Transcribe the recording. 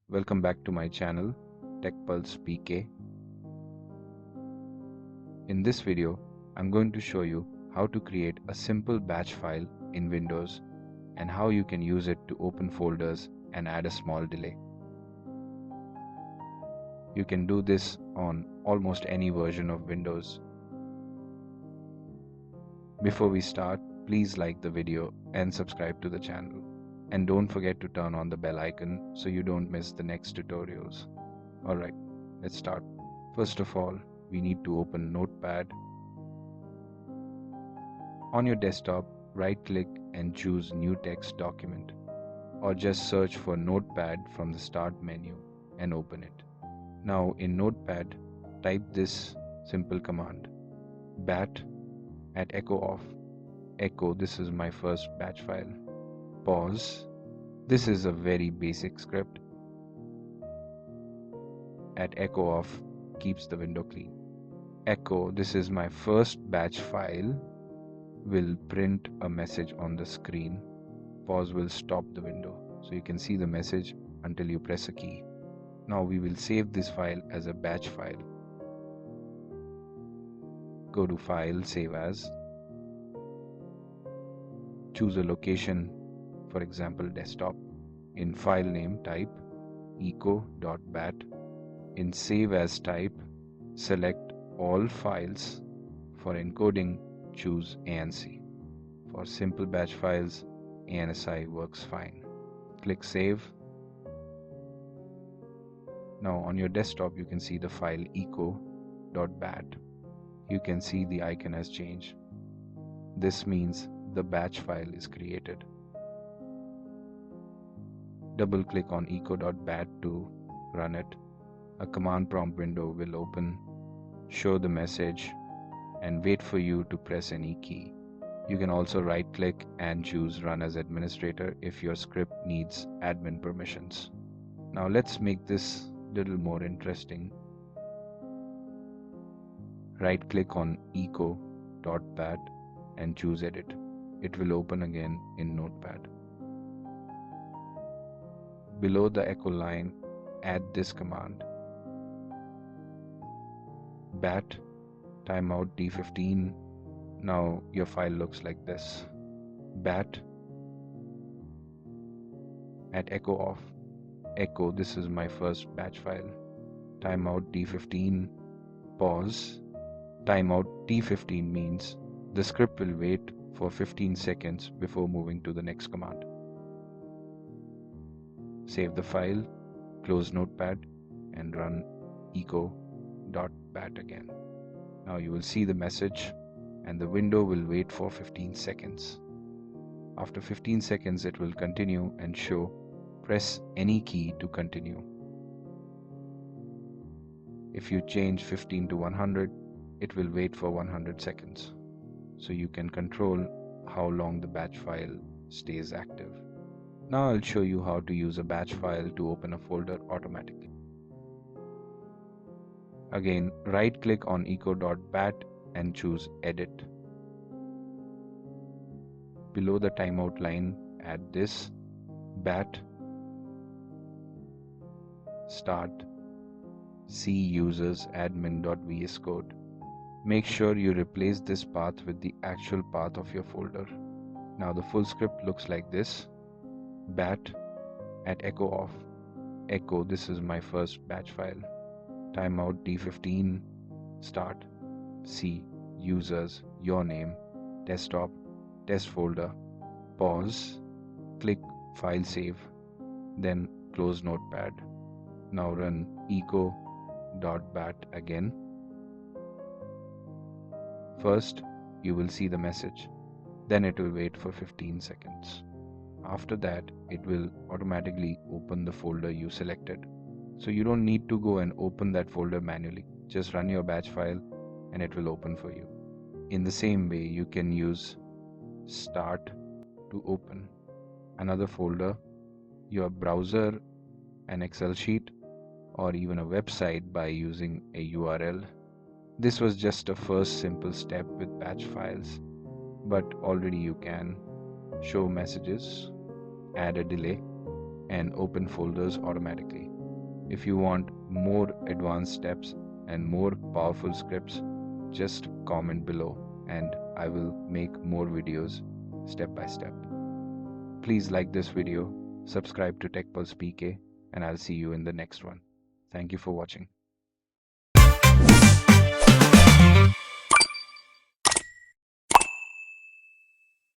Welcome back to my channel, TechPulsepk. In this video, I'm going to show you how to create a simple batch file in Windows and how you can use it to open folders and add a small delay. You can do this on almost any version of Windows. Before we start, please like the video and subscribe to the channel. And don't forget to turn on the bell icon so you don't miss the next tutorials. Alright, let's start. First of all, we need to open Notepad. On your desktop, right-click and choose New Text Document, or just search for Notepad from the Start menu and open it. Now in Notepad, type this simple command: bat at echo off. Echo, this is my first batch file. Pause. This is a very basic script. At echo off keeps the window clean. Echo, this is my first batch file, will print a message on the screen. Pause will stop the window, so you can see the message until you press a key. Now we will save this file as a batch file. Go to File, Save As. Choose a location, for example desktop. In file name, type echo.bat. In save as type, select all files. For encoding, choose ANC. For simple batch files, ANSI works fine. Click Save. Now on your desktop you can see the file echo.bat. You can see the icon has changed. This means the batch file is created. Double click on echo.bat to run it. A command prompt window will open, show the message, and wait for you to press any key. You can also right click and choose Run as Administrator if your script needs admin permissions. Now let's make this little more interesting. Right click on echo.bat and choose Edit. It will open again in Notepad. Below the echo line, add this command: bat timeout t15. Now your file looks like this: bat at echo off. Echo, this is my first batch file. Timeout t15. Pause. Timeout t15 means the script will wait for 15 seconds before moving to the next command. Save the file, close Notepad, and run echo.bat again. Now you will see the message and the window will wait for 15 seconds. After 15 seconds it will continue and show press any key to continue. If you change 15 to 100, it will wait for 100 seconds. So you can control how long the batch file stays active. Now I'll show you how to use a batch file to open a folder automatically. Again, right click on echo.bat and choose Edit. Below the timeout line, add this: bat start C users admin.vs code. Make sure you replace this path with the actual path of your folder. Now the full script looks like this: bat at echo off. Echo, this is my first batch file. Timeout t15. Start C users YourName desktop TestFolder. Pause. Click File Save. Then close Notepad. Now run echo.bat again. First, you will see the message. Then it will wait for 15 seconds. After that, it will automatically open the folder you selected. So you don't need to go and open that folder manually. Just run your batch file and it will open for you. In the same way, you can use start to open another folder, your browser, an Excel sheet, or even a website by using a URL. This was just a first simple step with batch files, but already you can show messages, add a delay, and open folders automatically. If you want more advanced steps and more powerful scripts, just comment below and I will make more videos step by step. Please like this video, subscribe to TechPulsepk, and I'll see you in the next one. Thank you for watching.